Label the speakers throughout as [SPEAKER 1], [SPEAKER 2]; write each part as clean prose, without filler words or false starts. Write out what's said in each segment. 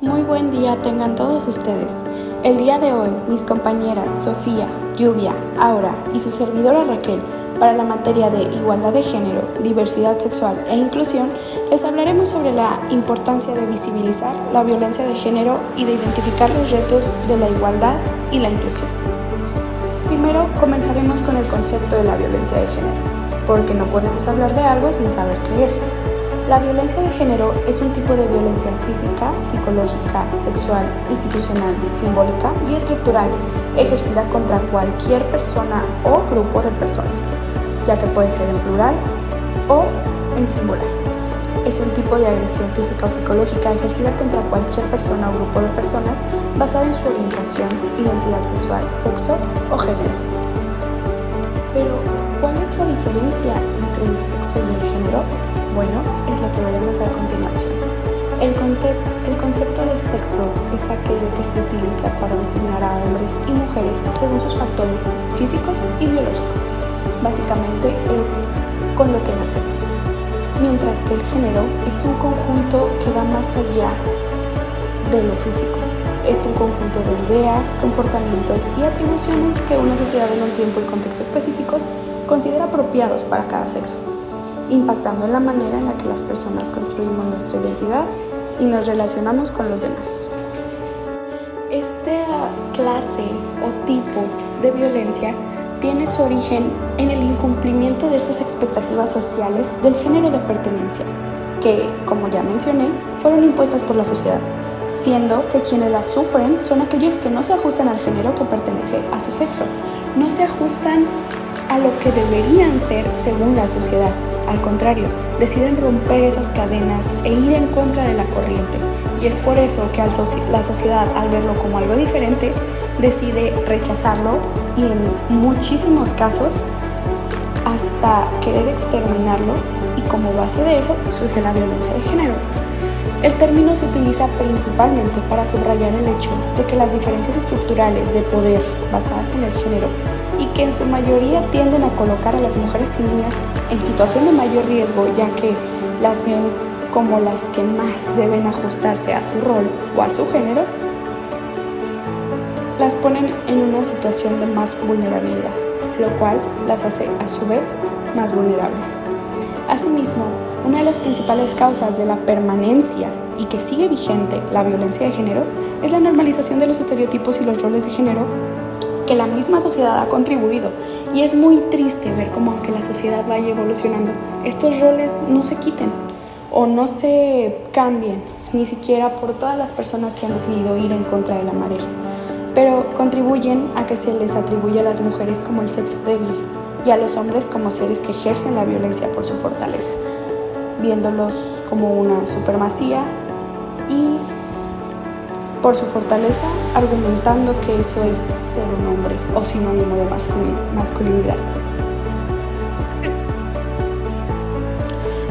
[SPEAKER 1] Muy buen día tengan todos ustedes. El día de hoy, mis compañeras Sofía, Lluvia, Aura y su servidora Raquel, para la materia de igualdad de género, diversidad sexual e inclusión, les hablaremos sobre la importancia de visibilizar la violencia de género y de identificar los retos de la igualdad y la inclusión. Primero, comenzaremos con el concepto de la violencia de género, porque no podemos hablar de algo sin saber qué es. La violencia de género es un tipo de violencia física, psicológica, sexual, institucional, simbólica y estructural ejercida contra cualquier persona o grupo de personas, ya que puede ser en plural o en singular. Es un tipo de agresión física o psicológica ejercida contra cualquier persona o grupo de personas basada en su orientación, identidad sexual, sexo o género. Pero, ¿cuál es la diferencia entre el sexo y el género? Bueno, es lo que veremos a continuación. El concepto de sexo es aquello que se utiliza para designar a hombres y mujeres según sus factores físicos y biológicos. Básicamente es con lo que nacemos. Mientras que el género es un conjunto que va más allá de lo físico. Es un conjunto de ideas, comportamientos y atribuciones que una sociedad en un tiempo y contexto específicos considera apropiados para cada sexo, impactando en la manera en la que las personas construimos nuestra identidad y nos relacionamos con los demás. Esta clase o tipo de violencia tiene su origen en el incumplimiento de estas expectativas sociales del género de pertenencia, que, como ya mencioné, fueron impuestas por la sociedad, siendo que quienes las sufren son aquellos que no se ajustan al género que pertenece a su sexo, no se ajustan a lo que deberían ser según la sociedad. Al contrario, deciden romper esas cadenas e ir en contra de la corriente. Y es por eso que la sociedad, al verlo como algo diferente, decide rechazarlo y en muchísimos casos hasta querer exterminarlo, y como base de eso surge la violencia de género. El término se utiliza principalmente para subrayar el hecho de que las diferencias estructurales de poder basadas en el género y que en su mayoría tienden a colocar a las mujeres y niñas en situación de mayor riesgo, ya que las ven como las que más deben ajustarse a su rol o a su género, las ponen en una situación de más vulnerabilidad, lo cual las hace a su vez más vulnerables. Asimismo, una de las principales causas de la permanencia y que sigue vigente la violencia de género es la normalización de los estereotipos y los roles de género que la misma sociedad ha contribuido, y es muy triste ver cómo, aunque la sociedad vaya evolucionando, estos roles no se quiten o no se cambien, ni siquiera por todas las personas que han decidido ir en contra de la marea, pero contribuyen a que se les atribuya a las mujeres como el sexo débil y a los hombres como seres que ejercen la violencia por su fortaleza, viéndolos como una supremacía y por su fortaleza, argumentando que eso es ser un hombre o sinónimo de masculinidad.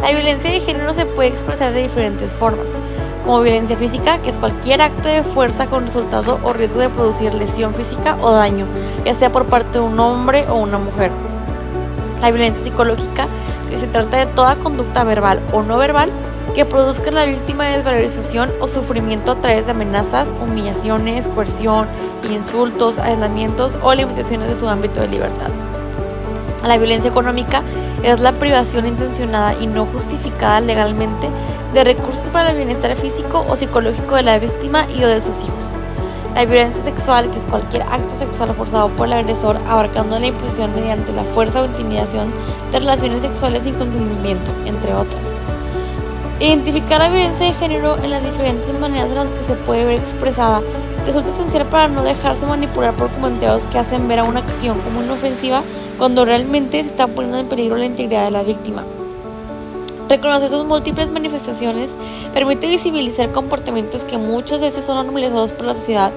[SPEAKER 2] La violencia de género se puede expresar de diferentes formas, como violencia física, que es cualquier acto de fuerza con resultado o riesgo de producir lesión física o daño, ya sea por parte de un hombre o una mujer. La violencia psicológica, que se trata de toda conducta verbal o no verbal que produzca en la víctima desvalorización o sufrimiento a través de amenazas, humillaciones, coerción, insultos, aislamientos o limitaciones de su ámbito de libertad. La violencia económica es la privación intencionada y no justificada legalmente de recursos para el bienestar físico o psicológico de la víctima y o de sus hijos. La violencia sexual, que es cualquier acto sexual forzado por el agresor, abarcando la imposición mediante la fuerza o intimidación de relaciones sexuales sin consentimiento, entre otras. Identificar la violencia de género en las diferentes maneras en las que se puede ver expresada resulta esencial para no dejarse manipular por comentarios que hacen ver a una acción como inofensiva cuando realmente se está poniendo en peligro la integridad de la víctima. Reconocer sus múltiples manifestaciones permite visibilizar comportamientos que muchas veces son normalizados por la sociedad,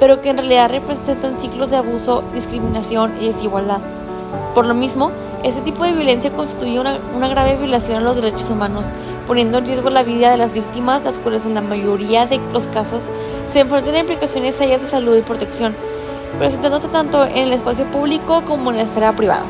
[SPEAKER 2] pero que en realidad representan ciclos de abuso, discriminación y desigualdad. Por lo mismo, este tipo de violencia constituye una grave violación a los derechos humanos, poniendo en riesgo la vida de las víctimas, las cuales en la mayoría de los casos se enfrentan a implicaciones serias de salud y protección, presentándose tanto en el espacio público como en la esfera privada.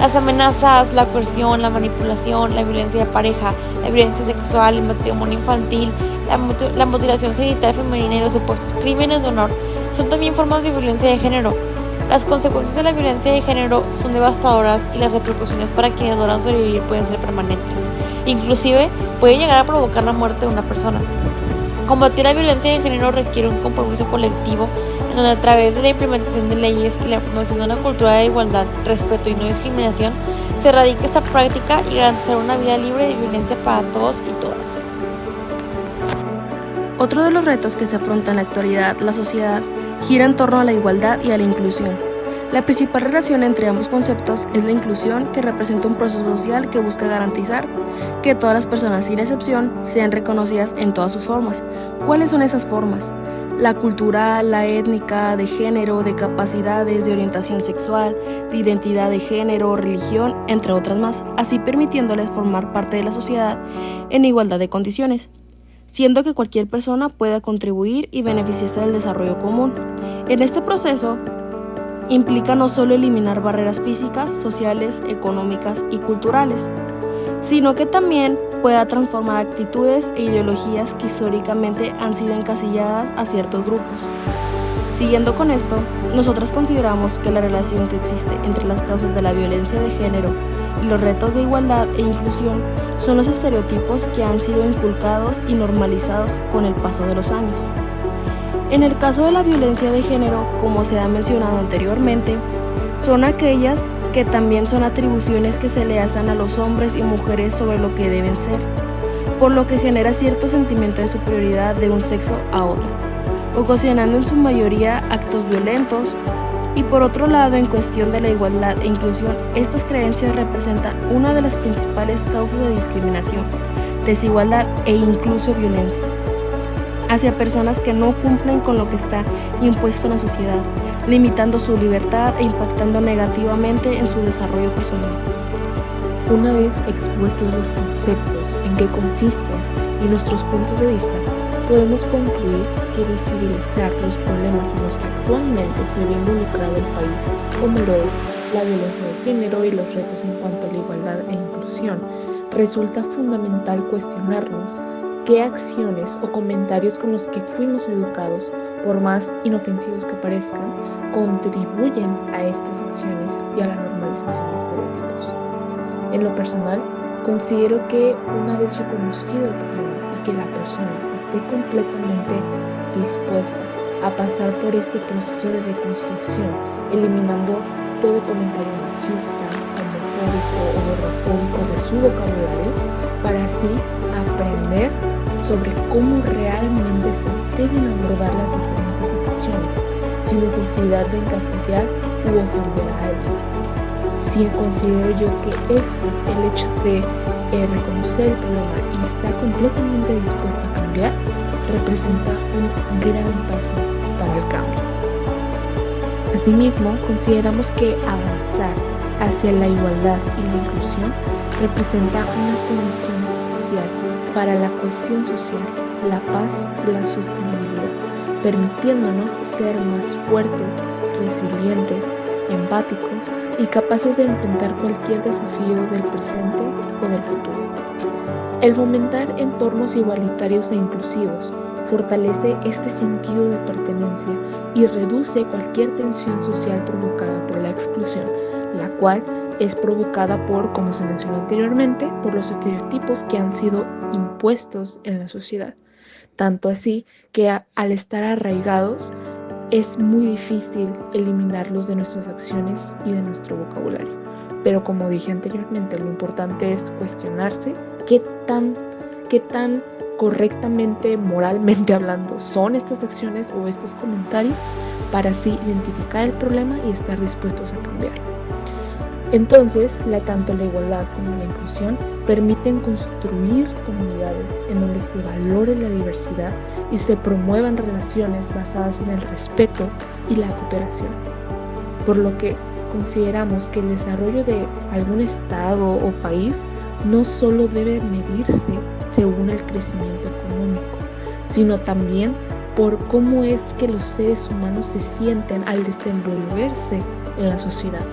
[SPEAKER 2] Las amenazas, la coerción, la manipulación, la violencia de pareja, la violencia sexual, el matrimonio infantil La mutilación genital femenina y los supuestos crímenes de honor son también formas de violencia de género. Las consecuencias de la violencia de género son devastadoras y las repercusiones para quienes logran sobrevivir pueden ser permanentes. Inclusive, puede llegar a provocar la muerte de una persona. Combatir la violencia de género requiere un compromiso colectivo en donde a través de la implementación de leyes y la promoción de una cultura de igualdad, respeto y no discriminación, se erradique esta práctica y garantizar una vida libre de violencia para todos y todas.
[SPEAKER 1] Otro de los retos que se afronta en la actualidad la sociedad gira en torno a la igualdad y a la inclusión. La principal relación entre ambos conceptos es la inclusión, que representa un proceso social que busca garantizar que todas las personas sin excepción sean reconocidas en todas sus formas. ¿Cuáles son esas formas? La cultural, la étnica, de género, de capacidades, de orientación sexual, de identidad de género, religión, entre otras más, así permitiéndoles formar parte de la sociedad en igualdad de condiciones, siendo que cualquier persona pueda contribuir y beneficiarse del desarrollo común. En este proceso, implica no solo eliminar barreras físicas, sociales, económicas y culturales, sino que también pueda transformar actitudes e ideologías que históricamente han sido encasilladas a ciertos grupos. Siguiendo con esto, nosotras consideramos que la relación que existe entre las causas de la violencia de género y los retos de igualdad e inclusión son los estereotipos que han sido inculcados y normalizados con el paso de los años. En el caso de la violencia de género, como se ha mencionado anteriormente, son aquellas que también son atribuciones que se le hacen a los hombres y mujeres sobre lo que deben ser, por lo que genera cierto sentimiento de superioridad de un sexo a otro, ocasionando en su mayoría actos violentos. Y por otro lado, en cuestión de la igualdad e inclusión, estas creencias representan una de las principales causas de discriminación, desigualdad e incluso violencia hacia personas que no cumplen con lo que está impuesto en la sociedad, limitando su libertad e impactando negativamente en su desarrollo personal.
[SPEAKER 3] Una vez expuestos los conceptos, en qué consisten y nuestros puntos de vista, podemos concluir que visibilizar los problemas en los que actualmente se ve involucrado el país, como lo es la violencia de género y los retos en cuanto a la igualdad e inclusión, resulta fundamental cuestionarnos qué acciones o comentarios con los que fuimos educados, por más inofensivos que parezcan, contribuyen a estas acciones y a la normalización de estereotipos. En lo personal, considero que una vez reconocido el problema y que la persona esté completamente dispuesta a pasar por este proceso de deconstrucción, eliminando todo comentario machista, homofóbico o gordofóbico de su vocabulario, para así aprender sobre cómo realmente se deben abordar las diferentes situaciones, sin necesidad de encasillar u ofender a alguien. Sí, considero yo que el hecho de reconocer el problema y estar completamente dispuesto a cambiar, representa un gran paso para el cambio. Asimismo, consideramos que avanzar hacia la igualdad y la inclusión representa una condición especial para la cohesión social, la paz y la sostenibilidad, permitiéndonos ser más fuertes, resilientes, empáticos y capaces de enfrentar cualquier desafío del presente o del futuro. El fomentar entornos igualitarios e inclusivos fortalece este sentido de pertenencia y reduce cualquier tensión social provocada por la exclusión, la cual es provocada por, como se mencionó anteriormente, por los estereotipos que han sido impuestos en la sociedad. Tanto así que al estar arraigados, es muy difícil eliminarlos de nuestras acciones y de nuestro vocabulario. Pero como dije anteriormente, lo importante es cuestionarse qué tan correctamente, moralmente hablando, son estas acciones o estos comentarios, para así identificar el problema y estar dispuestos a cambiarlo. Entonces, tanto la igualdad como la inclusión permiten construir comunidades en donde se valore la diversidad y se promuevan relaciones basadas en el respeto y la cooperación. Por lo que consideramos que el desarrollo de algún estado o país no solo debe medirse según el crecimiento económico, sino también por cómo es que los seres humanos se sienten al desenvolverse en la sociedad,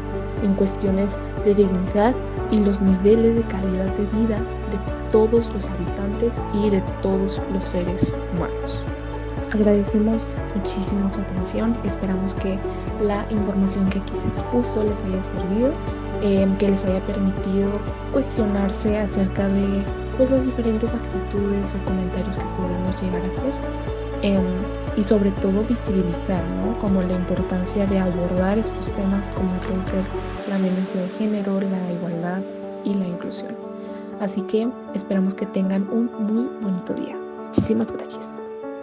[SPEAKER 3] en cuestiones de dignidad y los niveles de calidad de vida de todos los habitantes y de todos los seres humanos. Agradecemos muchísimo su atención, esperamos que la información que aquí se expuso les haya servido, que les haya permitido cuestionarse acerca de las diferentes actitudes o comentarios que podemos llegar a hacer, y sobre todo visibilizar, ¿no? Como la importancia de abordar estos temas como puede ser la violencia de género, la igualdad y la inclusión. Así que esperamos que tengan un muy bonito día. Muchísimas gracias.